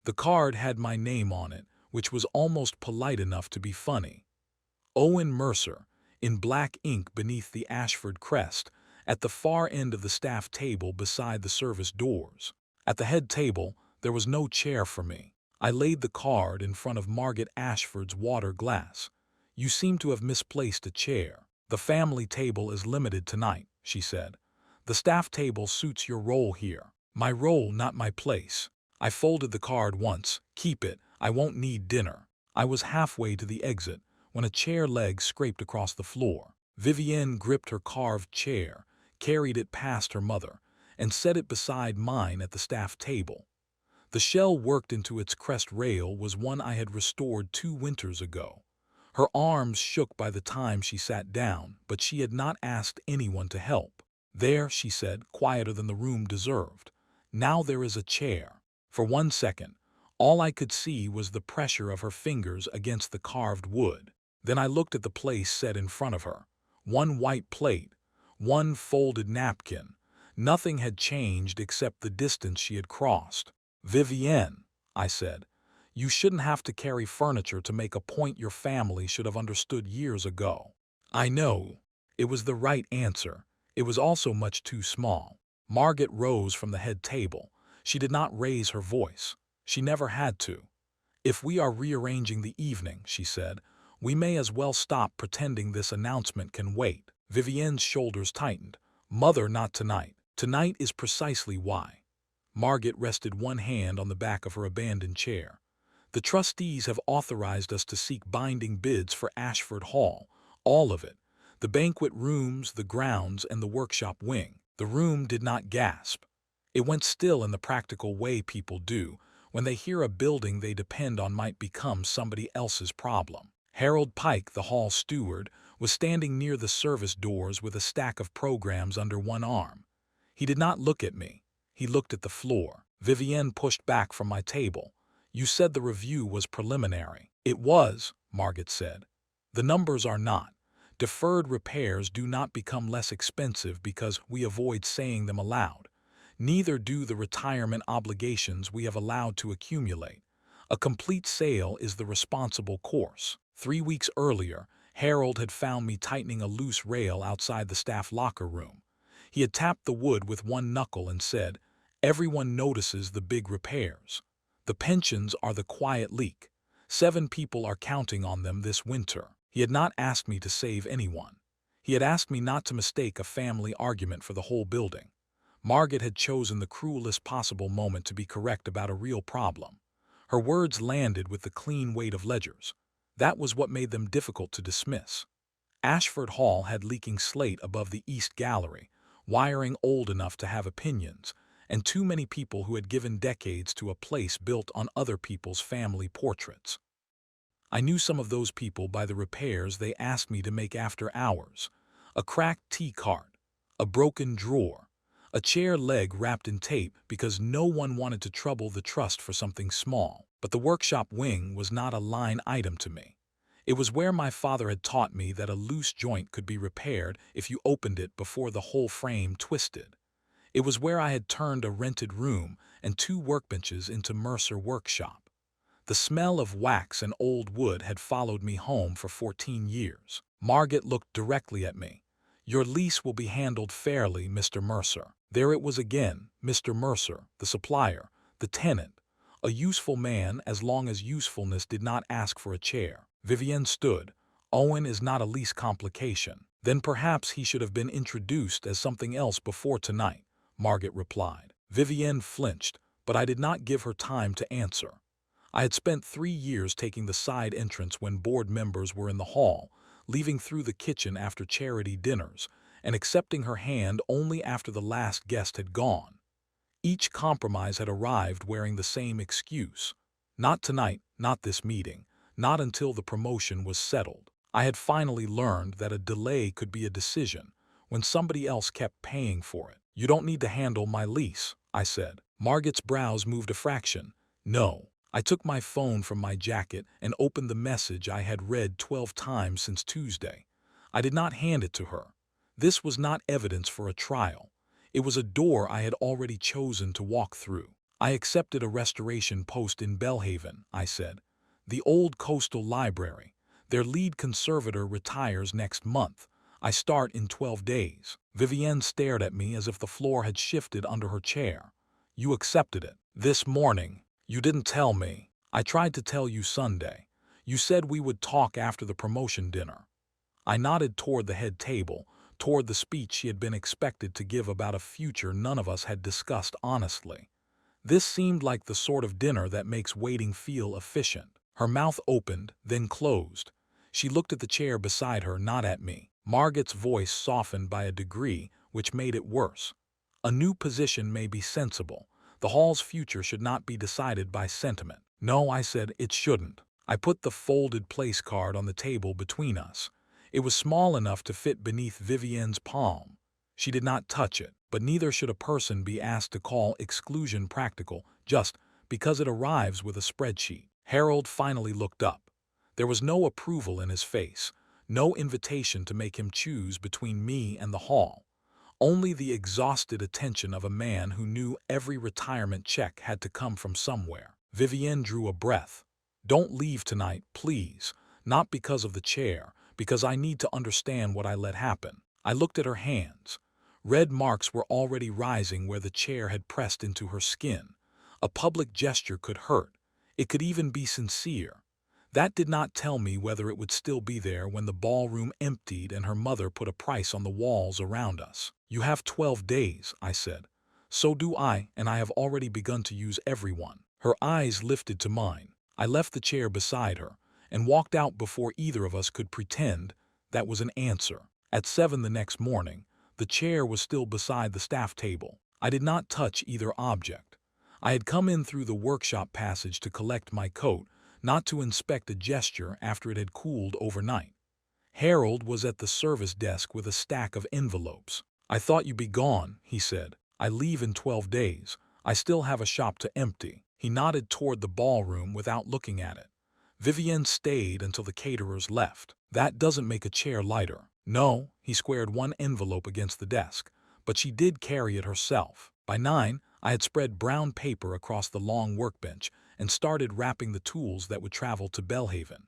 The card had my name on it, which was almost polite enough to be funny. Owen Mercer, in black ink beneath the Ashford crest, at the far end of the staff table beside the service doors. At the head table, there was no chair for me. I laid the card in front of Margaret Ashford's water glass. "You seem to have misplaced a chair. The family table is limited tonight," she said. "The staff table suits your role here." "My role, not my place." I folded the card once. "Keep it. I won't need dinner." I was halfway to the exit when a chair leg scraped across the floor. Vivienne gripped her carved chair, carried it past her mother, and set it beside mine at the staff table. The shell worked into its crest rail was one I had restored 2 winters ago. Her arms shook by the time she sat down, but she had not asked anyone to help. "There," she said, quieter than the room deserved. "Now there is a chair." For 1 second, all I could see was the pressure of her fingers against the carved wood. Then I looked at the place set in front of her. 1 white plate, 1 folded napkin. Nothing had changed except the distance she had crossed. "Vivienne," I said, "you shouldn't have to carry furniture to make a point your family should have understood years ago." I know. It was the right answer. It was also much too small. Margaret rose from the head table. She did not raise her voice. She never had to. "If we are rearranging the evening," she said, "we may as well stop pretending this announcement can wait." Vivienne's shoulders tightened. "Mother, not tonight. Tonight is precisely why." Margaret rested one hand on the back of her abandoned chair. "The trustees have authorized us to seek binding bids for Ashford Hall, all of it. The banquet rooms, the grounds, and the workshop wing." The room did not gasp. It went still in the practical way people do when they hear a building they depend on might become somebody else's problem. Harold Pike, the hall steward, was standing near the service doors with a stack of programs under one arm. He did not look at me. He looked at the floor. Vivienne pushed back from my table. "You said the review was preliminary." "It was," Margaret said. "The numbers are not. Deferred repairs do not become less expensive because we avoid saying them aloud. Neither do the retirement obligations we have allowed to accumulate. A complete sale is the responsible course." 3 weeks earlier, Harold had found me tightening a loose rail outside the staff locker room. He had tapped the wood with 1 knuckle and said, "Everyone notices the big repairs. The pensions are the quiet leak. 7 people are counting on them this winter." He had not asked me to save anyone. He had asked me not to mistake a family argument for the whole building. Margaret had chosen the cruelest possible moment to be correct about a real problem. Her words landed with the clean weight of ledgers. That was what made them difficult to dismiss. Ashford Hall had leaking slate above the east gallery, wiring old enough to have opinions, and too many people who had given decades to a place built on other people's family portraits. I knew some of those people by the repairs they asked me to make after hours. A cracked tea cart, a broken drawer, a chair leg wrapped in tape because no one wanted to trouble the trust for something small. But the workshop wing was not a line item to me. It was where my father had taught me that a loose joint could be repaired if you opened it before the whole frame twisted. It was where I had turned a rented room and 2 workbenches into Mercer workshop. The smell of wax and old wood had followed me home for 14 years. Margaret looked directly at me. "Your lease will be handled fairly, Mr. Mercer." There it was again, Mr. Mercer, the supplier, the tenant, a useful man as long as usefulness did not ask for a chair. Vivienne stood. "Owen is not a lease complication." "Then perhaps he should have been introduced as something else before tonight," Margaret replied. Vivienne flinched, but I did not give her time to answer. I had spent 3 years taking the side entrance when board members were in the hall, leaving through the kitchen after charity dinners, and accepting her hand only after the last guest had gone. Each compromise had arrived wearing the same excuse. Not tonight, not this meeting, not until the promotion was settled. I had finally learned that a delay could be a decision when somebody else kept paying for it. "You don't need to handle my lease," I said. Margaret's brows moved a fraction. "No." I took my phone from my jacket and opened the message I had read 12 times since Tuesday. I did not hand it to her. This was not evidence for a trial. It was a door I had already chosen to walk through. I accepted a restoration post in Bellhaven, I said. The old coastal library. Their lead conservator retires next month. I start in 12 days. Vivienne stared at me as if the floor had shifted under her chair. You accepted it. This morning. You didn't tell me. I tried to tell you Sunday. You said we would talk after the promotion dinner. I nodded toward the head table, toward the speech she had been expected to give about a future none of us had discussed honestly. This seemed like the sort of dinner that makes waiting feel efficient. Her mouth opened, then closed. She looked at the chair beside her, not at me. Margot's voice softened by a degree, which made it worse. A new position may be sensible. The hall's future should not be decided by sentiment. No, I said, it shouldn't. I put the folded place card on the table between us. It was small enough to fit beneath Vivienne's palm. She did not touch it, but neither should a person be asked to call exclusion practical just because it arrives with a spreadsheet. Harold finally looked up. There was no approval in his face, no invitation to make him choose between me and the hall. Only the exhausted attention of a man who knew every retirement check had to come from somewhere. Vivienne drew a breath. Don't leave tonight, please. Not because of the chair, because I need to understand what I let happen. I looked at her hands. Red marks were already rising where the chair had pressed into her skin. A public gesture could hurt. It could even be sincere. That did not tell me whether it would still be there when the ballroom emptied and her mother put a price on the walls around us. You have 12 days, I said. So do I, and I have already begun to use everyone. Her eyes lifted to mine. I left the chair beside her and walked out before either of us could pretend that was an answer. At 7 the next morning, the chair was still beside the staff table. I did not touch either object. I had come in through the workshop passage to collect my coat, not to inspect a gesture after it had cooled overnight. Harold was at the service desk with a stack of envelopes. I thought you'd be gone, he said. I leave in 12 days. I still have a shop to empty. He nodded toward the ballroom without looking at it. Vivienne stayed until the caterers left. That doesn't make a chair lighter. No, he squared one envelope against the desk, but she did carry it herself. By 9, I had spread brown paper across the long workbench and started wrapping the tools that would travel to Bellhaven.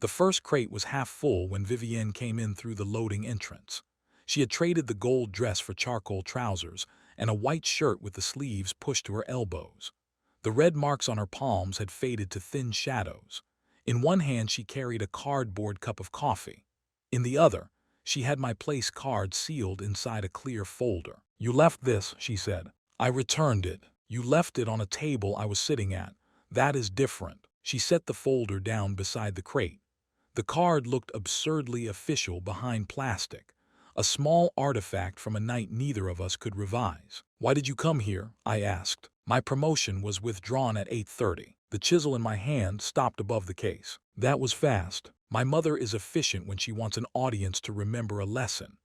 The first crate was half full when Vivienne came in through the loading entrance. She had traded the gold dress for charcoal trousers and a white shirt with the sleeves pushed to her elbows. The red marks on her palms had faded to thin shadows. In one hand she carried a cardboard cup of coffee. In the other, she had my place card sealed inside a clear folder. You left this, she said. I returned it. You left it on a table I was sitting at. That is different. She set the folder down beside the crate. The card looked absurdly official behind plastic, a small artifact from a night neither of us could revise. Why did you come here? I asked. My promotion was withdrawn at 8:30. The chisel in my hand stopped above the case. That was fast. My mother is efficient when she wants an audience to remember a lesson.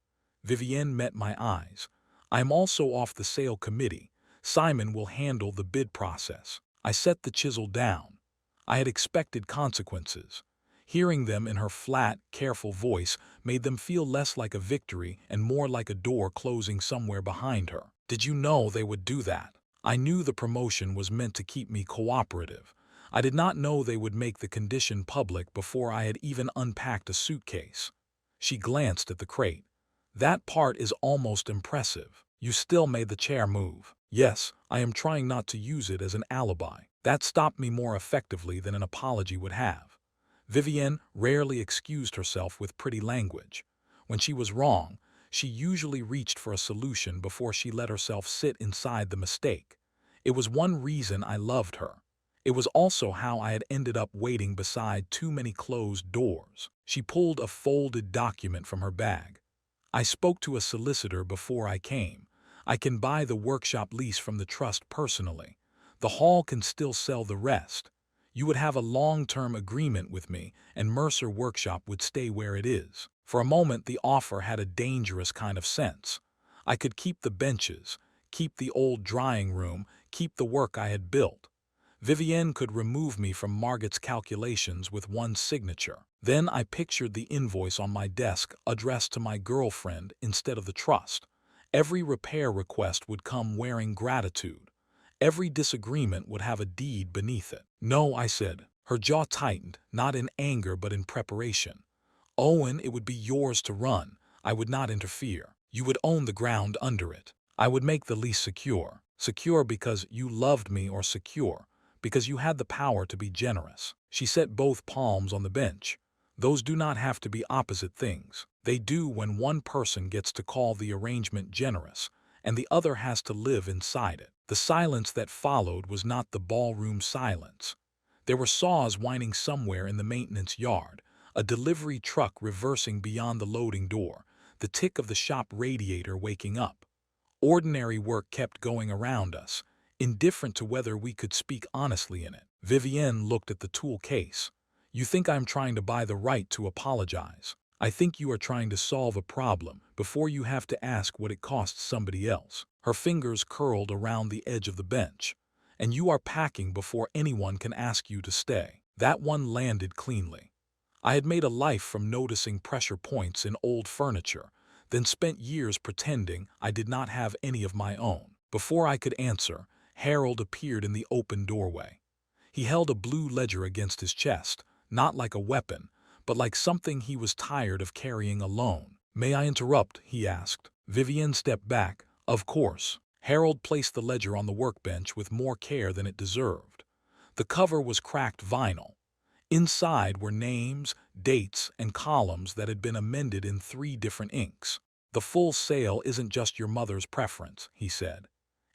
Vivienne met my eyes. I am also off the sale committee. Simon will handle the bid process. I set the chisel down. I had expected consequences. Hearing them in her flat, careful voice made them feel less like a victory and more like a door closing somewhere behind her. Did you know they would do that? I knew the promotion was meant to keep me cooperative. I did not know they would make the condition public before I had even unpacked a suitcase. She glanced at the crate. That part is almost impressive. You still made the chair move. Yes, I am trying not to use it as an alibi. That stopped me more effectively than an apology would have. Vivienne rarely excused herself with pretty language. When she was wrong, she usually reached for a solution before she let herself sit inside the mistake. It was one reason I loved her. It was also how I had ended up waiting beside too many closed doors. She pulled a folded document from her bag. I spoke to a solicitor before I came. I can buy the workshop lease from the trust personally. The hall can still sell the rest. You would have a long-term agreement with me, and Mercer Workshop would stay where it is. For a moment, the offer had a dangerous kind of sense. I could keep the benches, keep the old drying room, keep the work I had built. Vivienne could remove me from Margot's calculations with one signature. Then I pictured the invoice on my desk addressed to my girlfriend instead of the trust. Every repair request would come wearing gratitude. Every disagreement would have a deed beneath it. No, I said. Her jaw tightened, not in anger but in preparation. Owen, it would be yours to run. I would not interfere. You would own the ground under it. I would make the lease secure. Secure because you loved me, or secure because you had the power to be generous. She set both palms on the bench. Those do not have to be opposite things. They do when one person gets to call the arrangement generous, and the other has to live inside it. The silence that followed was not the ballroom silence. There were saws whining somewhere in the maintenance yard, a delivery truck reversing beyond the loading door, the tick of the shop radiator waking up. Ordinary work kept going around us, indifferent to whether we could speak honestly in it. Vivienne looked at the tool case. You think I'm trying to buy the right to apologize. I think you are trying to solve a problem before you have to ask what it costs somebody else. Her fingers curled around the edge of the bench. And you are packing before anyone can ask you to stay. That one landed cleanly. I had made a life from noticing pressure points in old furniture, then spent years pretending I did not have any of my own. Before I could answer, Harold appeared in the open doorway. He held a blue ledger against his chest, not like a weapon, but like something he was tired of carrying alone. May I interrupt? He asked. Vivienne stepped back. Of course. Harold placed the ledger on the workbench with more care than it deserved. The cover was cracked vinyl. Inside were names, dates, and columns that had been amended in 3 different inks. The full sale isn't just your mother's preference, he said.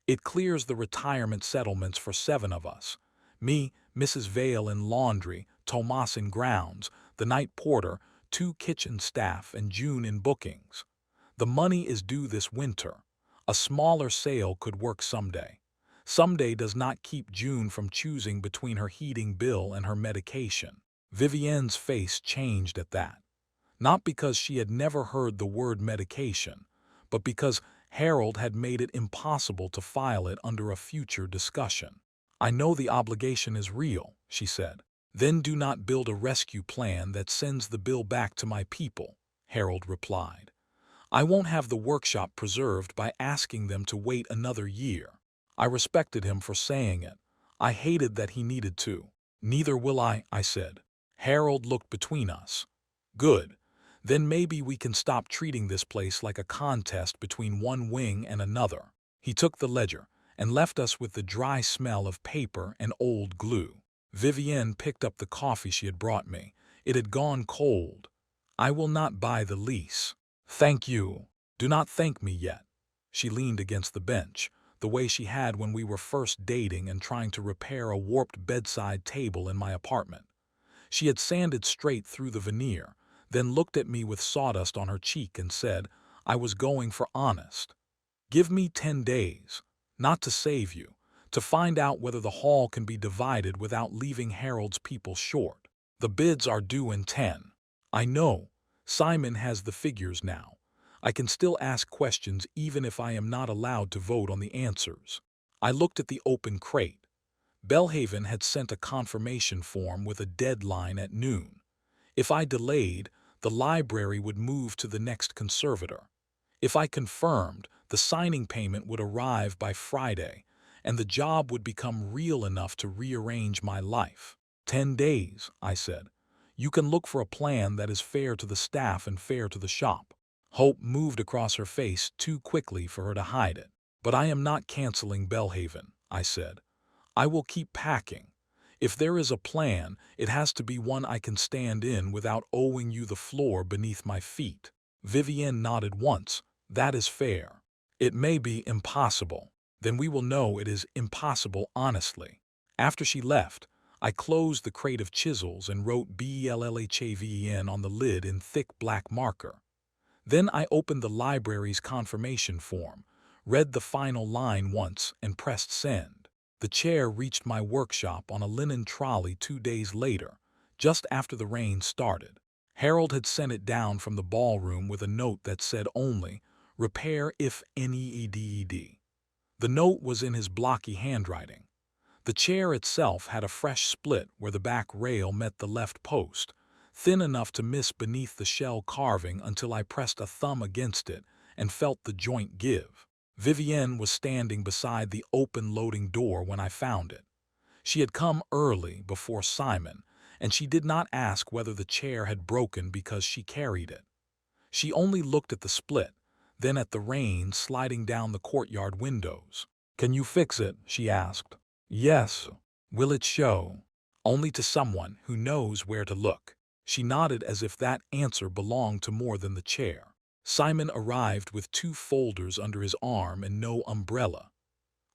It clears the retirement settlements for 7 of us. Me, Mrs. Vale in laundry, Tomas in grounds, the night porter, 2 kitchen staff, and June in bookings. The money is due this winter. A smaller sale could work someday. Someday does not keep June from choosing between her heating bill and her medication. Vivienne's face changed at that. Not because she had never heard the word medication, but because Harold had made it impossible to file it under a future discussion. I know the obligation is real, she said. Then do not build a rescue plan that sends the bill back to my people, Harold replied. I won't have the workshop preserved by asking them to wait another year. I respected him for saying it. I hated that he needed to. Neither will I said. Harold looked between us. Good. Then maybe we can stop treating this place like a contest between one wing and another. He took the ledger and left us with the dry smell of paper and old glue. Vivienne picked up the coffee she had brought me. It had gone cold. I will not buy the lease. Thank you. Do not thank me yet. She leaned against the bench, the way she had when we were first dating and trying to repair a warped bedside table in my apartment. She had sanded straight through the veneer, then looked at me with sawdust on her cheek and said, I was going for honest. Give me 10 days, not to save you, to find out whether the hall can be divided without leaving Harold's people short. The bids are due in 10. I know. Simon has the figures now. I can still ask questions even if I am not allowed to vote on the answers. I looked at the open crate. Bellhaven had sent a confirmation form with a deadline at noon. If I delayed, the library would move to the next conservator. If I confirmed, the signing payment would arrive by Friday, and the job would become real enough to rearrange my life. 10 days, I said. You can look for a plan that is fair to the staff and fair to the shop. Hope moved across her face too quickly for her to hide it. But I am not canceling Bellhaven, I said. I will keep packing. If there is a plan, it has to be one I can stand in without owing you the floor beneath my feet. Vivienne nodded once. That is fair. It may be impossible. Then we will know it is impossible honestly. After she left, I closed the crate of chisels and wrote Bellhaven on the lid in thick black marker. Then I opened the library's confirmation form, read the final line once, and pressed send. The chair reached my workshop on a linen trolley 2 days later, just after the rain started. Harold had sent it down from the ballroom with a note that said only, repair if needed. The note was in his blocky handwriting. The chair itself had a fresh split where the back rail met the left post, thin enough to miss beneath the shell carving until I pressed a thumb against it and felt the joint give. Vivienne was standing beside the open loading door when I found it. She had come early before Simon, and she did not ask whether the chair had broken because she carried it. She only looked at the split, then at the rain sliding down the courtyard windows. "Can you fix it?" she asked. "Yes." "Will it show?" "Only to someone who knows where to look." She nodded as if that answer belonged to more than the chair. Simon arrived with 2 folders under his arm and no umbrella.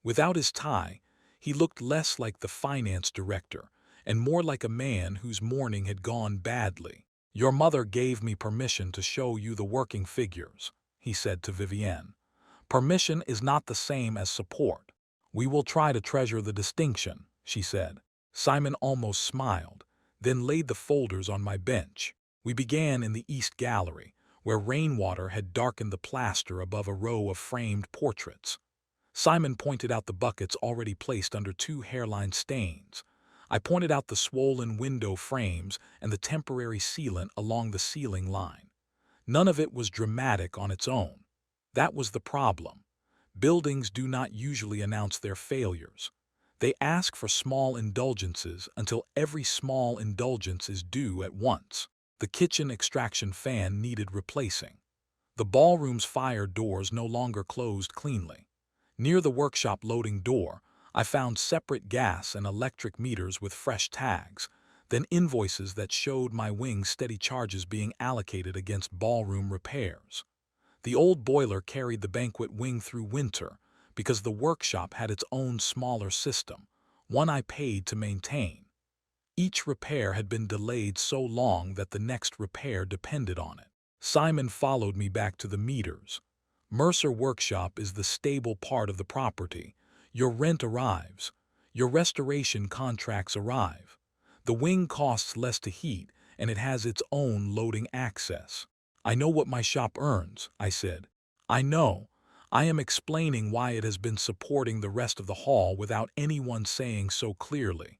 Without his tie, he looked less like the finance director and more like a man whose morning had gone badly. "Your mother gave me permission to show you the working figures," he said to Vivienne. "Permission is not the same as support." "We will try to treasure the distinction," she said. Simon almost smiled, then laid the folders on my bench. We began in the East Gallery, where rainwater had darkened the plaster above a row of framed portraits. Simon pointed out the buckets already placed under 2 hairline stains. I pointed out the swollen window frames and the temporary sealant along the ceiling line. None of it was dramatic on its own. That was the problem. Buildings do not usually announce their failures. They ask for small indulgences until every small indulgence is due at once. The kitchen extraction fan needed replacing. The ballroom's fire doors no longer closed cleanly. Near the workshop loading door, I found separate gas and electric meters with fresh tags, then invoices that showed my wing's steady charges being allocated against ballroom repairs. The old boiler carried the banquet wing through winter because the workshop had its own smaller system, one I paid to maintain. Each repair had been delayed so long that the next repair depended on it. Simon followed me back to the meters. "Mercer Workshop is the stable part of the property. Your rent arrives. Your restoration contracts arrive. The wing costs less to heat, and it has its own loading access." "I know what my shop earns," I said. "I know. I am explaining why it has been supporting the rest of the hall without anyone saying so clearly.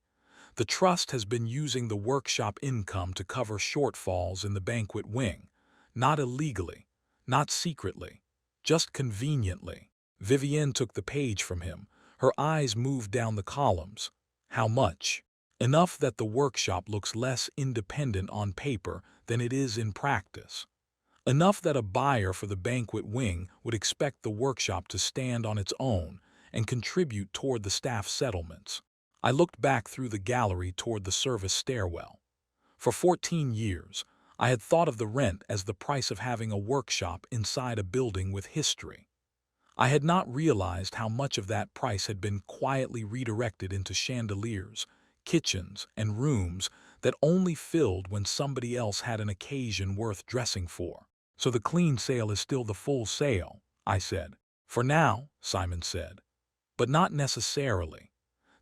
The trust has been using the workshop income to cover shortfalls in the banquet wing, not illegally, not secretly, just conveniently." Vivienne took the page from him. Her eyes moved down the columns. "How much?" "Enough that the workshop looks less independent on paper than it is in practice. Enough that a buyer for the banquet wing would expect the workshop to stand on its own and contribute toward the staff settlements." I looked back through the gallery toward the service stairwell. For 14 years, I had thought of the rent as the price of having a workshop inside a building with history. I had not realized how much of that price had been quietly redirected into chandeliers, kitchens, and rooms that only filled when somebody else had an occasion worth dressing for. "So the clean sale is still the full sale," I said. "For now," Simon said. "But not necessarily.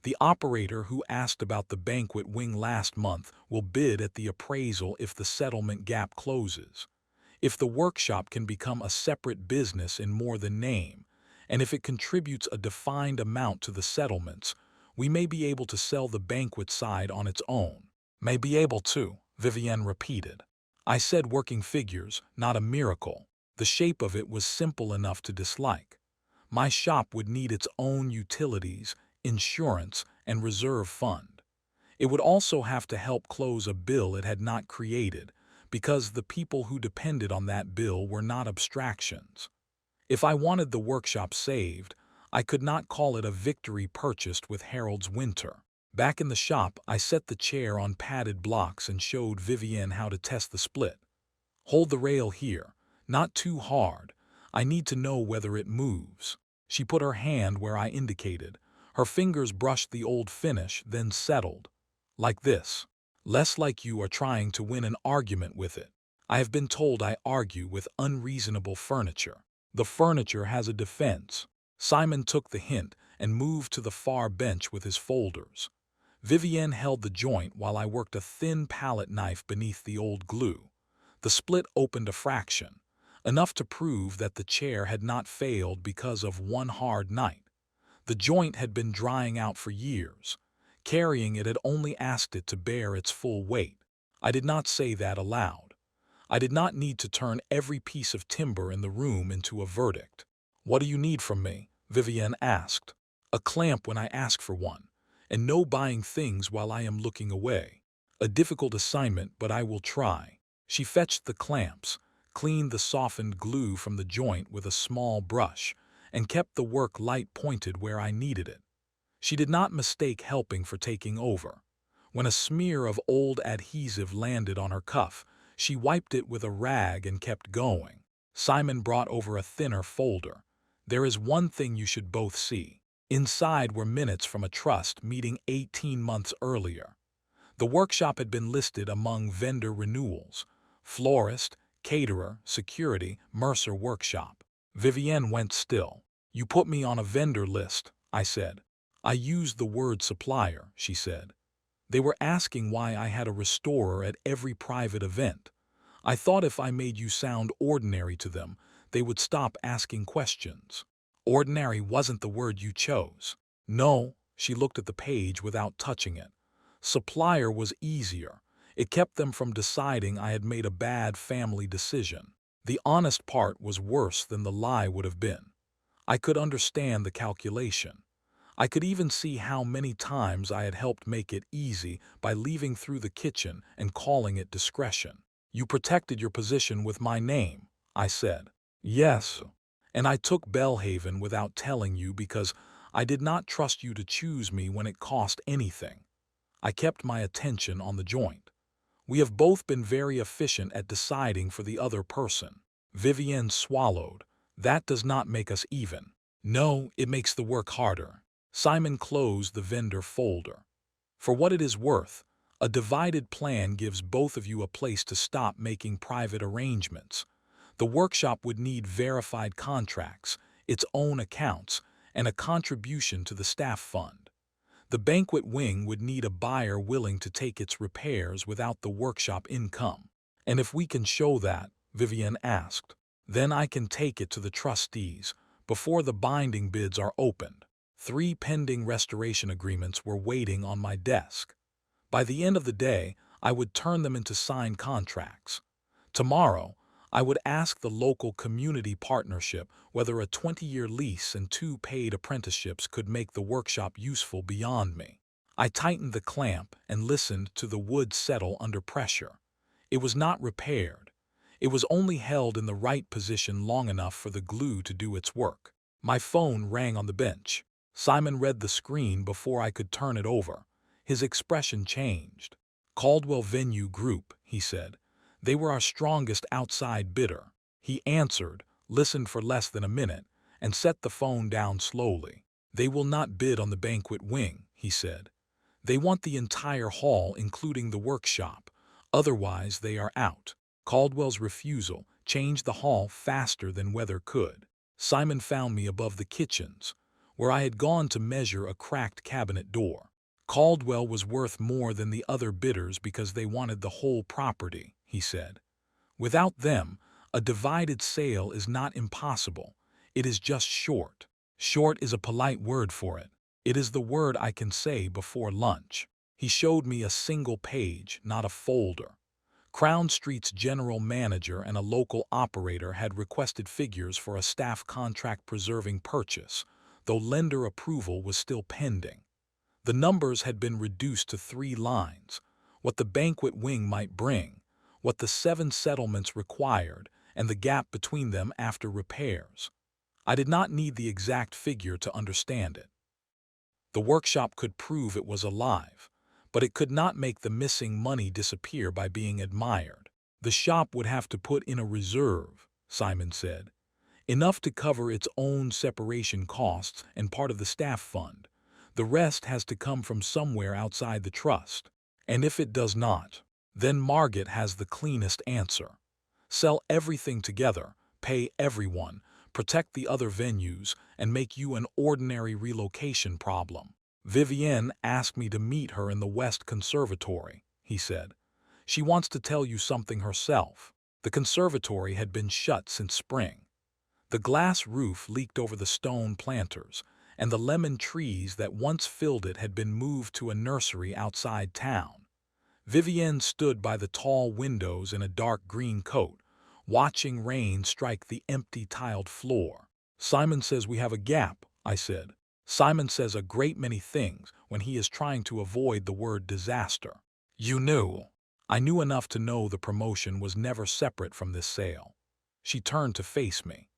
The operator who asked about the banquet wing last month will bid at the appraisal if the settlement gap closes, if the workshop can become a separate business in more than name, and if it contributes a defined amount to the settlements. We may be able to sell the banquet side on its own." "May be able to," Vivienne repeated. I said working figures, not a miracle. The shape of it was simple enough to dislike. My shop would need its own utilities, insurance, and reserve fund. It would also have to help close a bill it had not created, because the people who depended on that bill were not abstractions. If I wanted the workshop saved, I could not call it a victory purchased with Harold's winter. Back in the shop, I set the chair on padded blocks and showed Vivienne how to test the split. "Hold the rail here, not too hard. I need to know whether it moves." She put her hand where I indicated. Her fingers brushed the old finish, then settled. "Like this. Less like you are trying to win an argument with it. I have been told I argue with unreasonable furniture. The furniture has a defense." Simon took the hint and moved to the far bench with his folders. Vivienne held the joint while I worked a thin palette knife beneath the old glue. The split opened a fraction, enough to prove that the chair had not failed because of one hard night. The joint had been drying out for years. Carrying it had only asked it to bear its full weight. I did not say that aloud. I did not need to turn every piece of timber in the room into a verdict. "What do you need from me?" Vivienne asked. "A clamp when I ask for one, and no buying things while I am looking away. A difficult assignment, but I will try." She fetched the clamps, cleaned the softened glue from the joint with a small brush, and kept the work light pointed where I needed it. She did not mistake helping for taking over. When a smear of old adhesive landed on her cuff, she wiped it with a rag and kept going. Simon brought over a thinner folder. "There is one thing you should both see." Inside were minutes from a trust meeting 18 months earlier. The workshop had been listed among vendor renewals: florist, caterer, security, mercer workshop. Vivienne went still. "You put me on a vendor list," I said. "I used the word supplier," she said. "They were asking why I had a restorer at every private event. I thought if I made you sound ordinary to them, they would stop asking questions." "Ordinary wasn't the word you chose." "No," she looked at the page without touching it. "Supplier was easier. It kept them from deciding I had made a bad family decision. The honest part was worse than the lie would have been. I could understand the calculation. I could even see how many times I had helped make it easy by leaving through the kitchen and calling it discretion. You protected your position with my name," I said. "Yes, and I took Bellhaven without telling you because I did not trust you to choose me when it cost anything. I kept my attention on the joint. We have both been very efficient at deciding for the other person." Vivienne swallowed. "That does not make us even." "No, it makes the work harder." Simon closed the vendor folder. "For what it is worth, a divided plan gives both of you a place to stop making private arrangements. The workshop would need verified contracts, its own accounts, and a contribution to the staff fund. The banquet wing would need a buyer willing to take its repairs without the workshop income." "And if we can show that," Vivienne asked, "then I can take it to the trustees before the binding bids are opened." 3 pending restoration agreements were waiting on my desk. By the end of the day, I would turn them into signed contracts. Tomorrow, I would ask the local community partnership whether a 20-year lease and 2 paid apprenticeships could make the workshop useful beyond me. I tightened the clamp and listened to the wood settle under pressure. It was not repaired. It was only held in the right position long enough for the glue to do its work. My phone rang on the bench. Simon read the screen before I could turn it over. His expression changed. "Caldwell Venue Group," he said. "They were our strongest outside bidder." He answered, listened for less than a minute, and set the phone down slowly. "They will not bid on the banquet wing," he said. "They want the entire hall, including the workshop. Otherwise, they are out." Caldwell's refusal changed the hall faster than weather could. Simon found me above the kitchens, where I had gone to measure a cracked cabinet door. "Caldwell was worth more than the other bidders because they wanted the whole property," he said. "Without them, a divided sale is not impossible. It is just short. Short is a polite word for it. It is the word I can say before lunch." He showed me a single page, not a folder. Crown Street's general manager and a local operator had requested figures for a staff contract-preserving purchase, though lender approval was still pending. The numbers had been reduced to 3 lines: what the banquet wing might bring, what the 7 settlements required, and the gap between them after repairs. I did not need the exact figure to understand it. The workshop could prove it was alive, but it could not make the missing money disappear by being admired. "The shop would have to put in a reserve," Simon said, "enough to cover its own separation costs and part of the staff fund. The rest has to come from somewhere outside the trust. And if it does not, then Margaret has the cleanest answer. Sell everything together, pay everyone, protect the other venues, and make you an ordinary relocation problem." "Vivienne asked me to meet her in the West Conservatory," he said. "She wants to tell you something herself." The conservatory had been shut since spring. The glass roof leaked over the stone planters, and the lemon trees that once filled it had been moved to a nursery outside town. Vivienne stood by the tall windows in a dark green coat, watching rain strike the empty tiled floor. Simon says we have a gap, I said. Simon says a great many things when he is trying to avoid the word disaster. You knew. I knew enough to know the promotion was never separate from this sale. She turned to face me.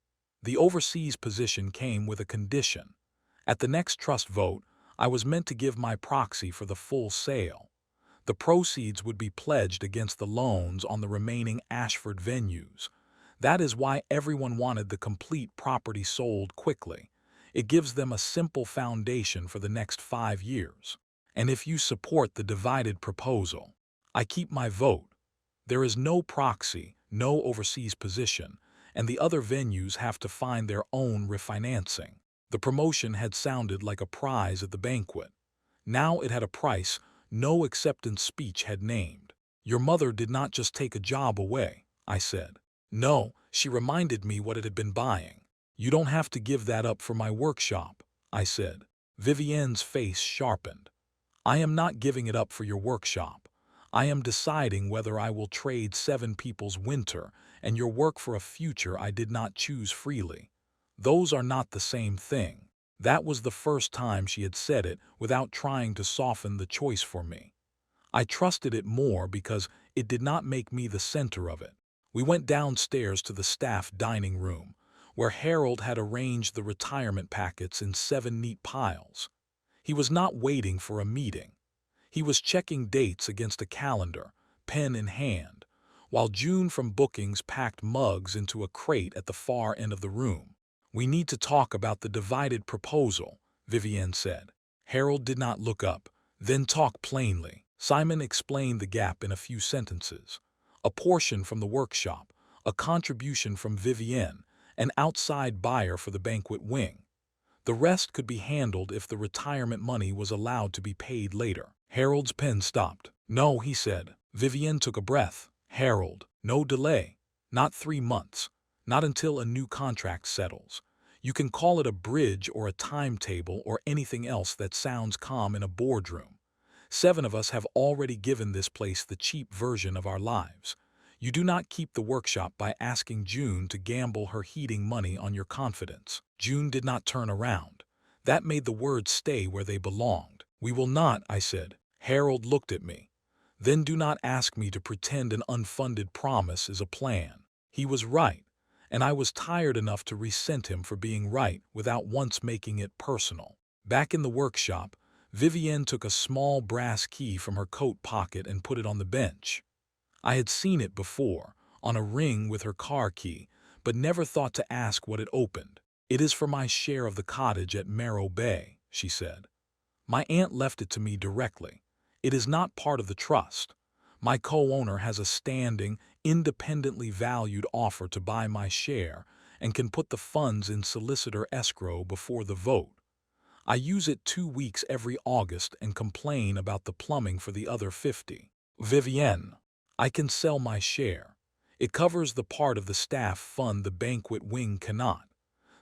The overseas position came with a condition. At the next trust vote, I was meant to give my proxy for the full sale. The proceeds would be pledged against the loans on the remaining Ashford venues. That is why everyone wanted the complete property sold quickly. It gives them a simple foundation for the next 5 years. And if you support the divided proposal, I keep my vote. There is no proxy, no overseas position, and the other venues have to find their own refinancing. The promotion had sounded like a prize at the banquet. Now it had a price no acceptance speech had named. Your mother did not just take a job away, I said. No, she reminded me what it had been buying. You don't have to give that up for my workshop, I said. Vivienne's face sharpened. I am not giving it up for your workshop. I am deciding whether I will trade 7 people's winter and your work for a future I did not choose freely. Those are not the same thing. That was the first time she had said it without trying to soften the choice for me. I trusted it more because it did not make me the center of it. We went downstairs to the staff dining room, where Harold had arranged the retirement packets in 7 neat piles. He was not waiting for a meeting. He was checking dates against a calendar, pen in hand, while June from bookings packed mugs into a crate at the far end of the room. We need to talk about the divided proposal, Vivienne said. Harold did not look up, then talk plainly. Simon explained the gap in a few sentences. A portion from the workshop, a contribution from Vivienne, an outside buyer for the banquet wing. The rest could be handled if the retirement money was allowed to be paid later. Harold's pen stopped. No, he said. Vivienne took a breath. Harold, no delay. Not 3 months. Not until a new contract settles. You can call it a bridge or a timetable or anything else that sounds calm in a boardroom. 7 of us have already given this place the cheap version of our lives. You do not keep the workshop by asking June to gamble her heating money on your confidence. June did not turn around. That made the words stay where they belonged. We will not, I said. Harold looked at me. Then do not ask me to pretend an unfunded promise is a plan. He was right, and I was tired enough to resent him for being right without once making it personal. Back in the workshop, Vivienne took a small brass key from her coat pocket and put it on the bench. I had seen it before, on a ring with her car key, but never thought to ask what it opened. It is for my share of the cottage at Marrow Bay, she said. My aunt left it to me directly. It is not part of the trust. My co-owner has a standing, independently valued offer to buy my share and can put the funds in solicitor escrow before the vote. I use it 2 weeks every August and complain about the plumbing for the other 50. Vivienne, I can sell my share. It covers the part of the staff fund the banquet wing cannot.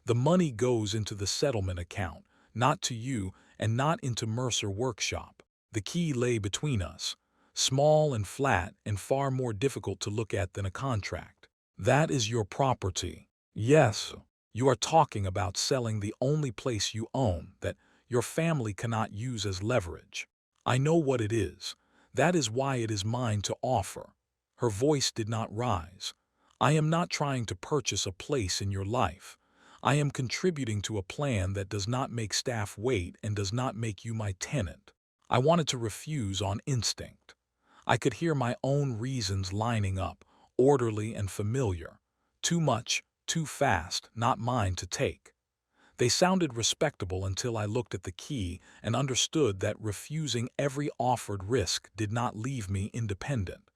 The money goes into the settlement account, not to you and not into Mercer Workshop. The key lay between us, small and flat and far more difficult to look at than a contract. That is your property. Yes, you are talking about selling the only place you own that your family cannot use as leverage. I know what it is. That is why it is mine to offer. Her voice did not rise. I am not trying to purchase a place in your life. I am contributing to a plan that does not make staff wait and does not make you my tenant. I wanted to refuse on instinct. I could hear my own reasons lining up, orderly and familiar. Too much, too fast, not mine to take. They sounded respectable until I looked at the key and understood that refusing every offered risk did not leave me independent.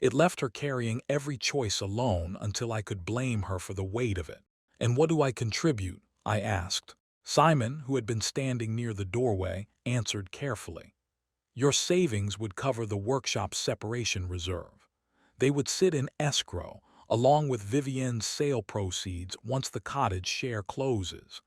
It left her carrying every choice alone until I could blame her for the weight of it. And what do I contribute? I asked. Simon, who had been standing near the doorway, answered carefully. Your savings would cover the workshop's separation reserve. They would sit in escrow, along with Vivienne's sale proceeds once the cottage share closes.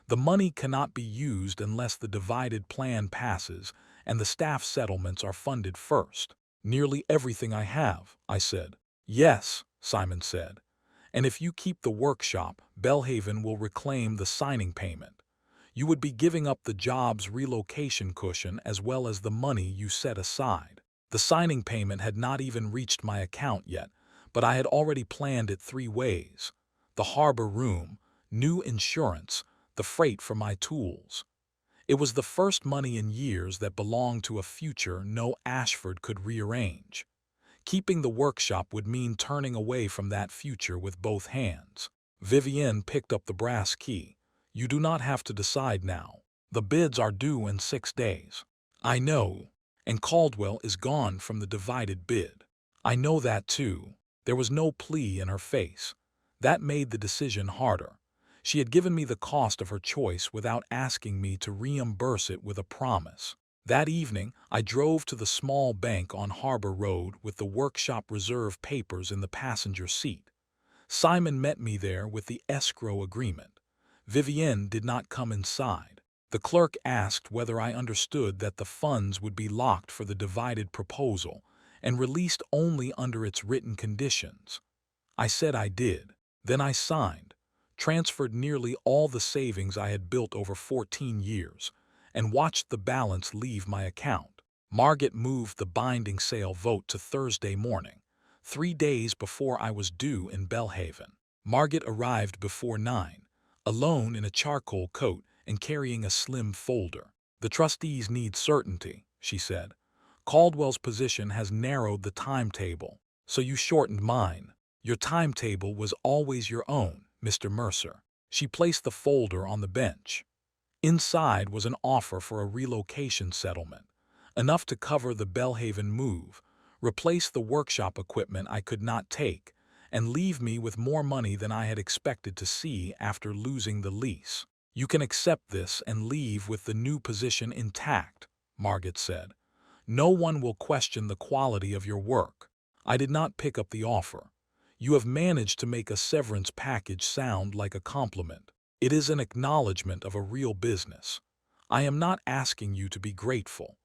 The money cannot be used unless the divided plan passes and the staff settlements are funded first. Nearly everything I have, I said. Yes, Simon said. And if you keep the workshop, Bellhaven will reclaim the signing payment. You would be giving up the job's relocation cushion as well as the money you set aside. The signing payment had not even reached my account yet, but I had already planned it 3 ways: the harbor room, new insurance, the freight for my tools. It was the first money in years that belonged to a future no Ashford could rearrange. Keeping the workshop would mean turning away from that future with both hands. Vivienne picked up the brass key. You do not have to decide now. The bids are due in 6 days. I know. And Caldwell is gone from the divided bid. I know that too. There was no plea in her face. That made the decision harder. She had given me the cost of her choice without asking me to reimburse it with a promise. That evening, I drove to the small bank on Harbor Road with the workshop reserve papers in the passenger seat. Simon met me there with the escrow agreement. Vivienne did not come inside. The clerk asked whether I understood that the funds would be locked for the divided proposal and released only under its written conditions. I said I did. Then I signed, transferred nearly all the savings I had built over 14 years, and watched the balance leave my account. Margaret moved the binding sale vote to Thursday morning, 3 days before I was due in Bellhaven. Margaret arrived before 9, alone in a charcoal coat and carrying a slim folder. The trustees need certainty, she said. Caldwell's position has narrowed the timetable, so you shortened mine. Your timetable was always your own, Mr. Mercer. She placed the folder on the bench. Inside was an offer for a relocation settlement, enough to cover the Bellhaven move, replace the workshop equipment I could not take, and leave me with more money than I had expected to see after losing the lease. You can accept this and leave with the new position intact, Margaret said. No one will question the quality of your work. I did not pick up the offer. You have managed to make a severance package sound like a compliment. It is an acknowledgement of a real business. I am not asking you to be grateful.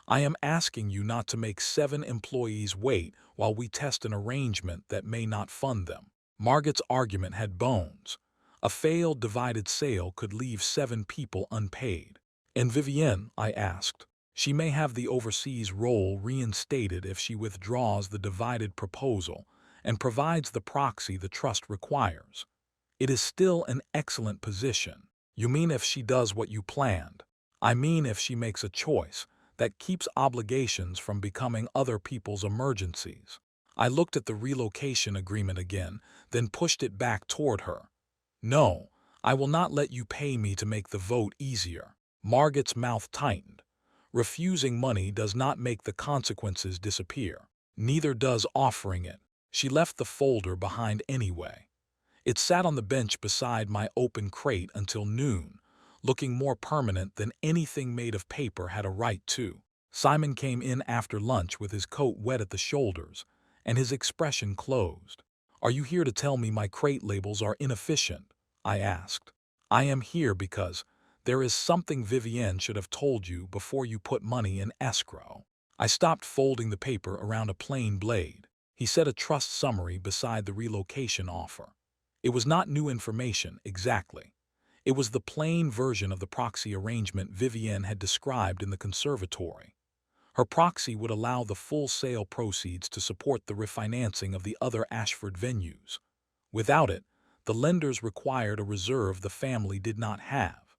I am asking you not to make 7 employees wait while we test an arrangement that may not fund them. Margaret's argument had bones. A failed divided sale could leave 7 people unpaid. And Vivienne, I asked. She may have the overseas role reinstated if she withdraws the divided proposal and provides the proxy the trust requires. It is still an excellent position. You mean if she does what you planned? I mean if she makes a choice that keeps obligations from becoming other people's emergencies. I looked at the relocation agreement again, then pushed it back toward her. No, I will not let you pay me to make the vote easier. Margaret's mouth tightened. Refusing money does not make the consequences disappear. Neither does offering it. She left the folder behind anyway. It sat on the bench beside my open crate until noon, looking more permanent than anything made of paper had a right to. Simon came in after lunch with his coat wet at the shoulders, and his expression closed. Are you here to tell me my crate labels are inefficient? I asked. I am here because there is something Vivienne should have told you before you put money in escrow. I stopped folding the paper around a plain blade. He said a trust summary beside the relocation offer. It was not new information, exactly. It was the plain version of the proxy arrangement Vivienne had described in the conservatory. Her proxy would allow the full sale proceeds to support the refinancing of the other Ashford venues. Without it, the lenders required a reserve the family did not have.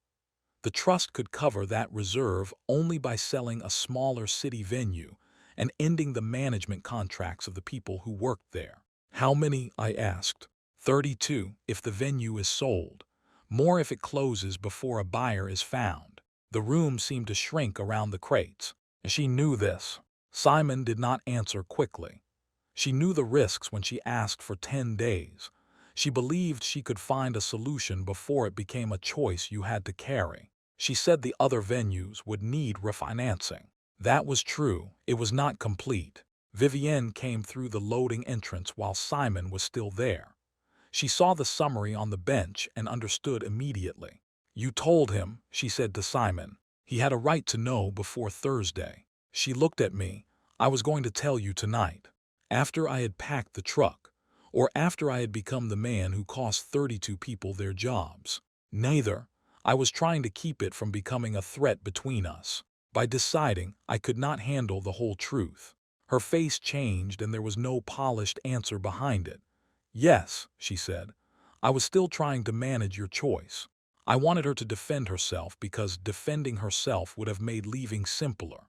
The trust could cover that reserve only by selling a smaller city venue and ending the management contracts of the people who worked there. How many? I asked. 32 if the venue is sold. More if it closes before a buyer is found. The room seemed to shrink around the crates. She knew this. Simon did not answer quickly. She knew the risks when she asked for 10 days. She believed she could find a solution before it became a choice you had to carry. She said the other venues would need refinancing. That was true. It was not complete. Vivienne came through the loading entrance while Simon was still there. She saw the summary on the bench and understood immediately. You told him, she said to Simon. He had a right to know before Thursday. She looked at me. I was going to tell you tonight. After I had packed the truck. or after I had become the man who cost 32 people their jobs. Neither. I was trying to keep it from becoming a threat between us, by deciding I could not handle the whole truth. Her face changed and there was no polished answer behind it. Yes, she said. I was still trying to manage your choice. I wanted her to defend herself because defending herself would have made leaving simpler.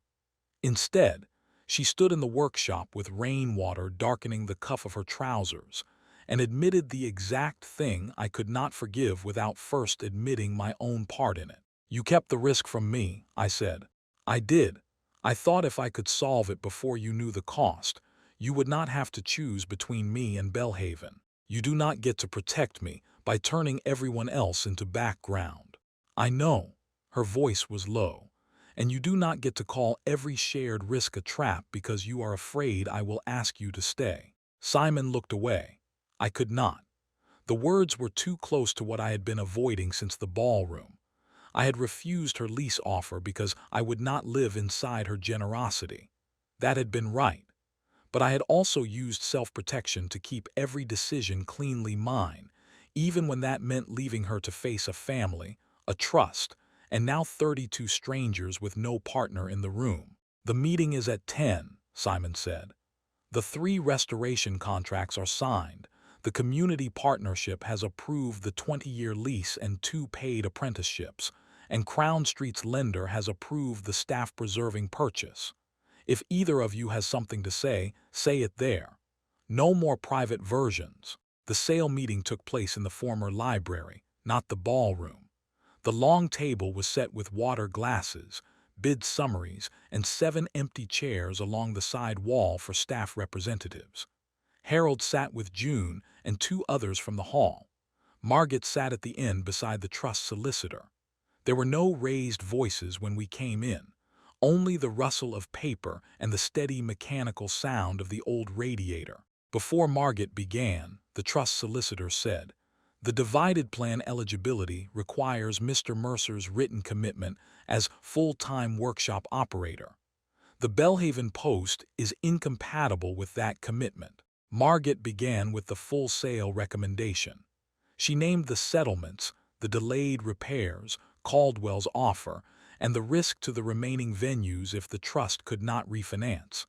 Instead, she stood in the workshop with rainwater darkening the cuff of her trousers and admitted the exact thing I could not forgive without first admitting my own part in it. You kept the risk from me, I said. I did. I thought if I could solve it before you knew the cost, you would not have to choose between me and Bellhaven. You do not get to protect me by turning everyone else into background. I know. Her voice was low. And you do not get to call every shared risk a trap because you are afraid I will ask you to stay. Simon looked away. I could not. The words were too close to what I had been avoiding since the ballroom. I had refused her lease offer because I would not live inside her generosity. That had been right. But I had also used self-protection to keep every decision cleanly mine, even when that meant leaving her to face a family, a trust, and now 32 strangers with no partner in the room. The meeting is at 10, Simon said. The 3 restoration contracts are signed. The community partnership has approved the 20-year lease and 2 paid apprenticeships, and Crown Street's lender has approved the staff-preserving purchase. If either of you has something to say it there. No more private versions. The sale meeting took place in the former library, not the ballroom. The long table was set with water glasses, bid summaries, and 7 empty chairs along the side wall for staff representatives. Harold sat with June and 2 others from the hall. Margaret sat at the end beside the trust solicitor. There were no raised voices when we came in, only the rustle of paper and the steady mechanical sound of the old radiator. Before Margaret began, the trust solicitor said, "The divided plan eligibility requires Mr. Mercer's written commitment as full-time workshop operator. The Bellhaven post is incompatible with that commitment." Margaret began with the full sale recommendation. She named the settlements, the delayed repairs, Caldwell's offer, and the risk to the remaining venues if the trust could not refinance.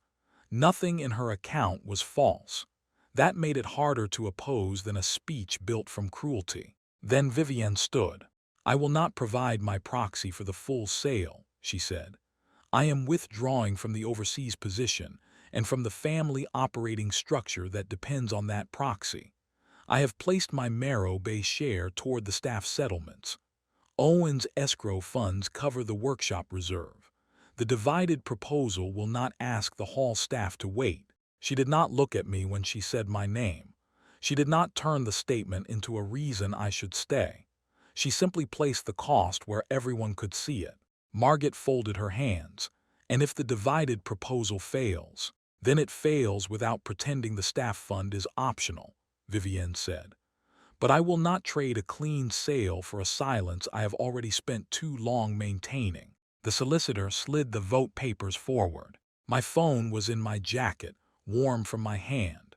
Nothing in her account was false. That made it harder to oppose than a speech built from cruelty. Then Vivienne stood. "I will not provide my proxy for the full sale," she said. "I am withdrawing from the overseas position and from the family operating structure that depends on that proxy. I have placed my Marrow Bay share toward the staff settlements. Owen's escrow funds cover the workshop reserve. The divided proposal will not ask the hall staff to wait." She did not look at me when she said my name. She did not turn the statement into a reason I should stay. She simply placed the cost where everyone could see it. Margaret folded her hands. "And if the divided proposal fails?" "Then it fails without pretending the staff fund is optional," Vivienne said. "But I will not trade a clean sale for a silence I have already spent too long maintaining." The solicitor slid the vote papers forward. My phone was in my jacket, warm from my hand.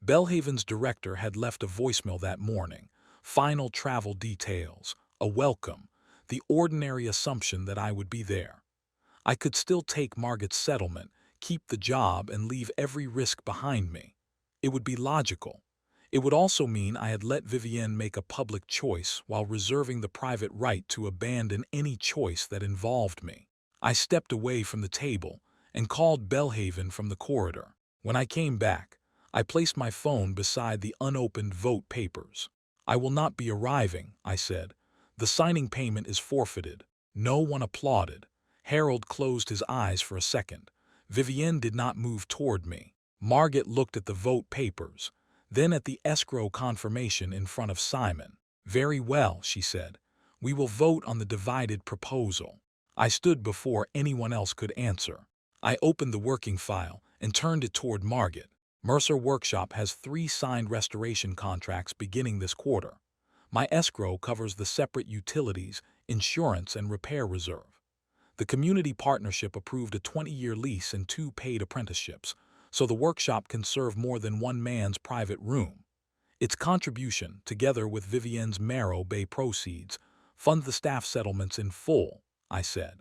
Bellhaven's director had left a voicemail that morning. Final travel details, a welcome, the ordinary assumption that I would be there. I could still take Margaret's settlement, keep the job, and leave every risk behind me. It would be logical. It would also mean I had let Vivienne make a public choice while reserving the private right to abandon any choice that involved me. I stepped away from the table and called Bellhaven from the corridor. When I came back, I placed my phone beside the unopened vote papers. "I will not be arriving," I said. "The signing payment is forfeited." No one applauded. Harold closed his eyes for a second. Vivienne did not move toward me. Margaret looked at the vote papers, then at the escrow confirmation in front of Simon. "Very well," she said. "We will vote on the divided proposal." I stood before anyone else could answer. I opened the working file and turned it toward Margaret. "Mercer Workshop has 3 signed restoration contracts beginning this quarter. My escrow covers the separate utilities, insurance, and repair reserve. The community partnership approved a 20-year lease and 2 paid apprenticeships, so the workshop can serve more than one man's private room. Its contribution, together with Vivienne's Marrow Bay proceeds, fund the staff settlements in full, I said.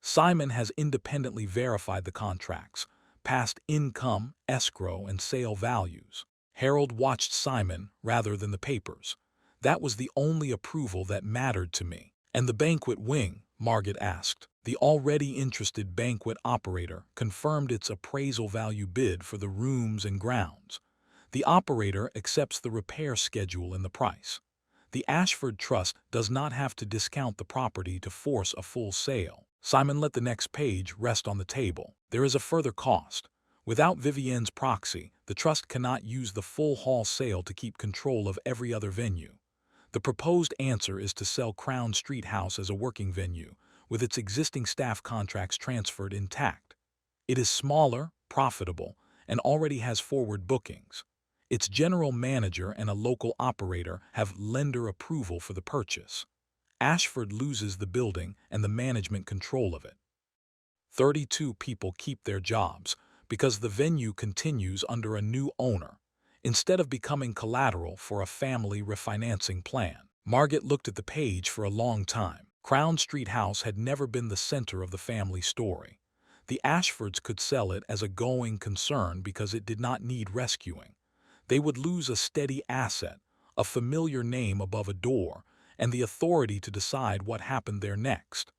Simon has independently verified the contracts, past income, escrow, and sale values. Harold watched Simon rather than the papers. That was the only approval that mattered to me. And the banquet wing, Margaret asked. The already interested banquet operator confirmed its appraisal value bid for the rooms and grounds. The operator accepts the repair schedule in the price. The Ashford Trust does not have to discount the property to force a full sale. Simon let the next page rest on the table. There is a further cost. Without Vivienne's proxy, the trust cannot use the full hall sale to keep control of every other venue. The proposed answer is to sell Crown Street House as a working venue, with its existing staff contracts transferred intact. It is smaller, profitable, and already has forward bookings. Its general manager and a local operator have lender approval for the purchase. Ashford loses the building and the management control of it. 32 people keep their jobs because the venue continues under a new owner, instead of becoming collateral for a family refinancing plan. Margaret looked at the page for a long time. Crown Street House had never been the center of the family story. The Ashfords could sell it as a going concern because it did not need rescuing. They would lose a steady asset, a familiar name above a door, and the authority to decide what happened there next.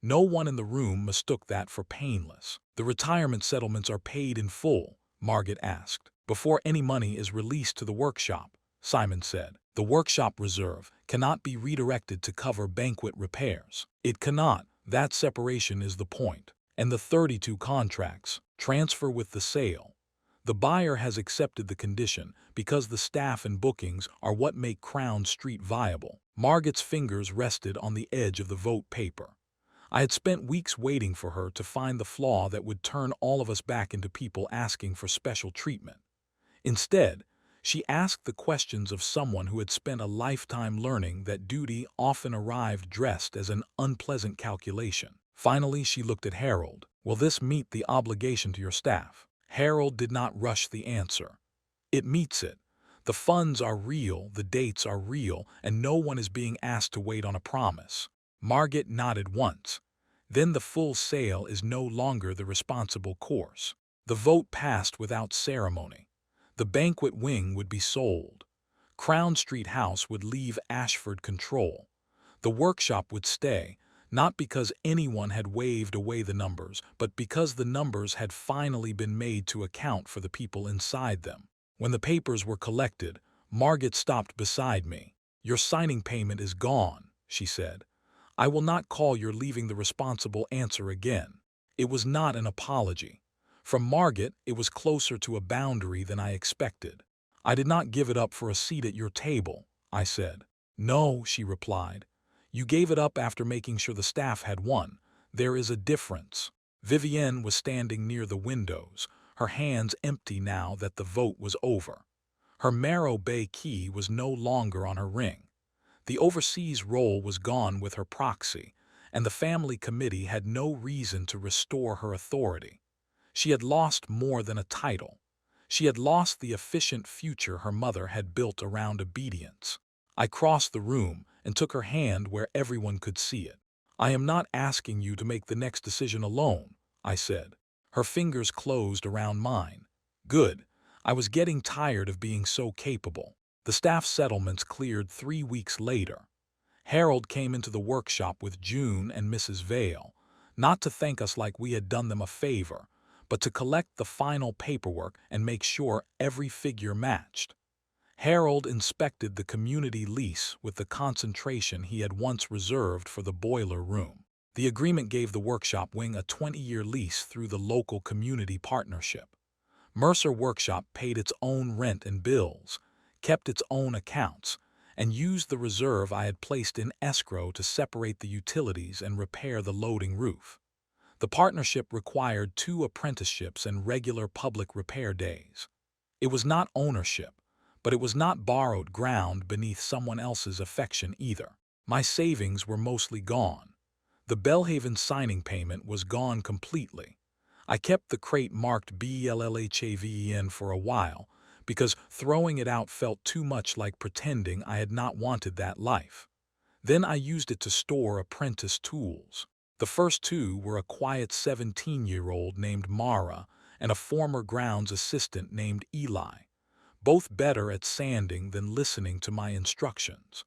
No one in the room mistook that for painless. The retirement settlements are paid in full, Margaret asked, before any money is released to the workshop, Simon said. The workshop reserve cannot be redirected to cover banquet repairs. It cannot. That separation is the point. And the 32 contracts transfer with the sale. The buyer has accepted the condition because the staff and bookings are what make Crown Street viable. Margaret's fingers rested on the edge of the vote paper. I had spent weeks waiting for her to find the flaw that would turn all of us back into people asking for special treatment. Instead, she asked the questions of someone who had spent a lifetime learning that duty often arrived dressed as an unpleasant calculation. Finally, she looked at Harold. Will this meet the obligation to your staff? Harold did not rush the answer. It meets it. The funds are real, the dates are real, and no one is being asked to wait on a promise. Margaret nodded once. Then the full sale is no longer the responsible course. The vote passed without ceremony. The banquet wing would be sold. Crown Street House would leave Ashford control. The workshop would stay, not because anyone had waved away the numbers, but because the numbers had finally been made to account for the people inside them. When the papers were collected, Margaret stopped beside me. Your signing payment is gone, she said. I will not call your leaving the responsible answer again. It was not an apology. From Margaret, it was closer to a boundary than I expected. I did not give it up for a seat at your table, I said. No, she replied. You gave it up after making sure the staff had won. There is a difference. Vivienne was standing near the windows, her hands empty now that the vote was over. Her Marrow Bay key was no longer on her ring. The overseas role was gone with her proxy, and the family committee had no reason to restore her authority. She had lost more than a title. She had lost the efficient future her mother had built around obedience. I crossed the room and took her hand where everyone could see it. I am not asking you to make the next decision alone, I said. Her fingers closed around mine. Good. I was getting tired of being so capable. The staff settlements cleared 3 weeks later. Harold came into the workshop with June and Mrs. Vale, not to thank us like we had done them a favor, but to collect the final paperwork and make sure every figure matched. Harold inspected the community lease with the concentration he had once reserved for the boiler room. The agreement gave the workshop wing a 20-year lease through the local community partnership. Mercer Workshop paid its own rent and bills, kept its own accounts, and used the reserve I had placed in escrow to separate the utilities and repair the loading roof. The partnership required 2 apprenticeships and regular public repair days. It was not ownership, but it was not borrowed ground beneath someone else's affection either. My savings were mostly gone. The Bellhaven signing payment was gone completely. I kept the crate marked BELLHAVEN for a while, because throwing it out felt too much like pretending I had not wanted that life. Then I used it to store apprentice tools. The first two were a quiet 17-year-old named Mara and a former grounds assistant named Eli, both better at sanding than listening to my instructions.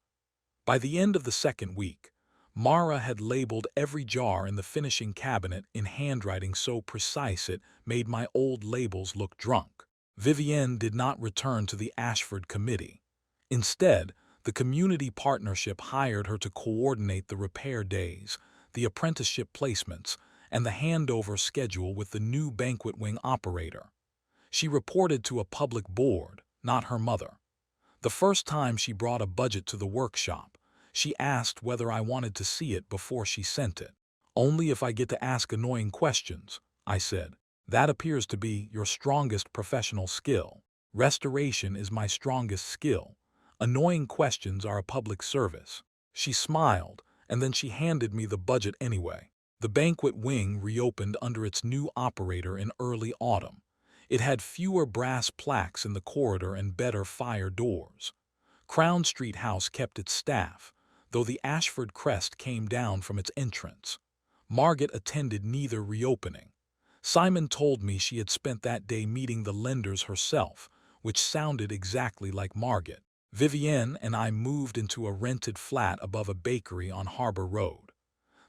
By the end of the second week, Mara had labeled every jar in the finishing cabinet in handwriting so precise it made my old labels look drunk. Vivienne did not return to the Ashford committee. Instead, the community partnership hired her to coordinate the repair days, the apprenticeship placements, and the handover schedule with the new banquet wing operator. She reported to a public board, not her mother. The first time she brought a budget to the workshop, she asked whether I wanted to see it before she sent it. "Only if I get to ask annoying questions," I said. "That appears to be your strongest professional skill. Restoration is my strongest skill. Annoying questions are a public service." She smiled, and then she handed me the budget anyway. The banquet wing reopened under its new operator in early autumn. It had fewer brass plaques in the corridor and better fire doors. Crown Street House kept its staff, though the Ashford crest came down from its entrance. Margaret attended neither reopening. Simon told me she had spent that day meeting the lenders herself, which sounded exactly like Margaret. Vivienne and I moved into a rented flat above a bakery on Harbor Road.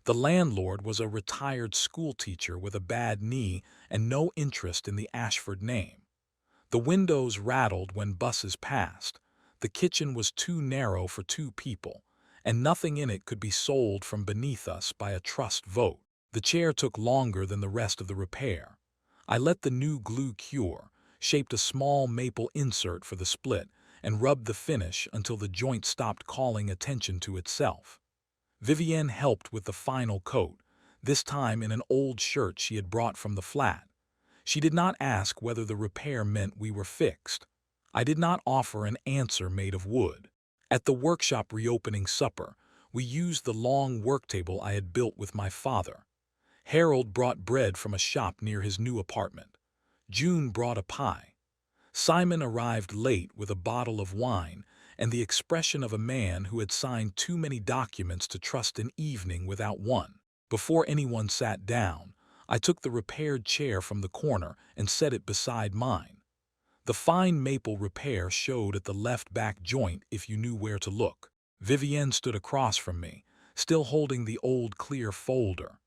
The landlord was a retired schoolteacher with a bad knee and no interest in the Ashford name. The windows rattled when buses passed, the kitchen was too narrow for two people, and nothing in it could be sold from beneath us by a trust vote. The chair took longer than the rest of the repair. I let the new glue cure, shaped a small maple insert for the split, and rubbed the finish until the joint stopped calling attention to itself. Vivienne helped with the final coat, this time in an old shirt she had brought from the flat. She did not ask whether the repair meant we were fixed. I did not offer an answer made of wood. At the workshop reopening supper, we used the long work table I had built with my father. Harold brought bread from a shop near his new apartment. June brought a pie. Simon arrived late with a bottle of wine and the expression of a man who had signed too many documents to trust an evening without one. Before anyone sat down, I took the repaired chair from the corner and set it beside mine. The fine maple repair showed at the left back joint if you knew where to look. Vivienne stood across from me, still holding the old clear folder.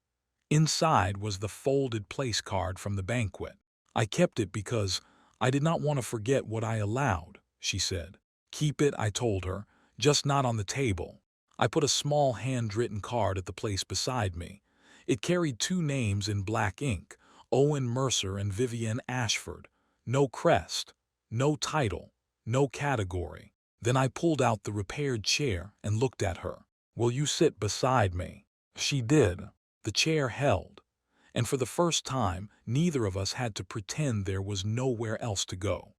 Inside was the folded place card from the banquet. "I kept it because I did not want to forget what I allowed," she said. "Keep it," I told her, "just not on the table." I put a small handwritten card at the place beside me. It carried two names in black ink, Owen Mercer and Vivienne Ashford. No crest, no title, no category. Then I pulled out the repaired chair and looked at her. "Will you sit beside me?" She did. The chair held, and for the first time, neither of us had to pretend there was nowhere else to go.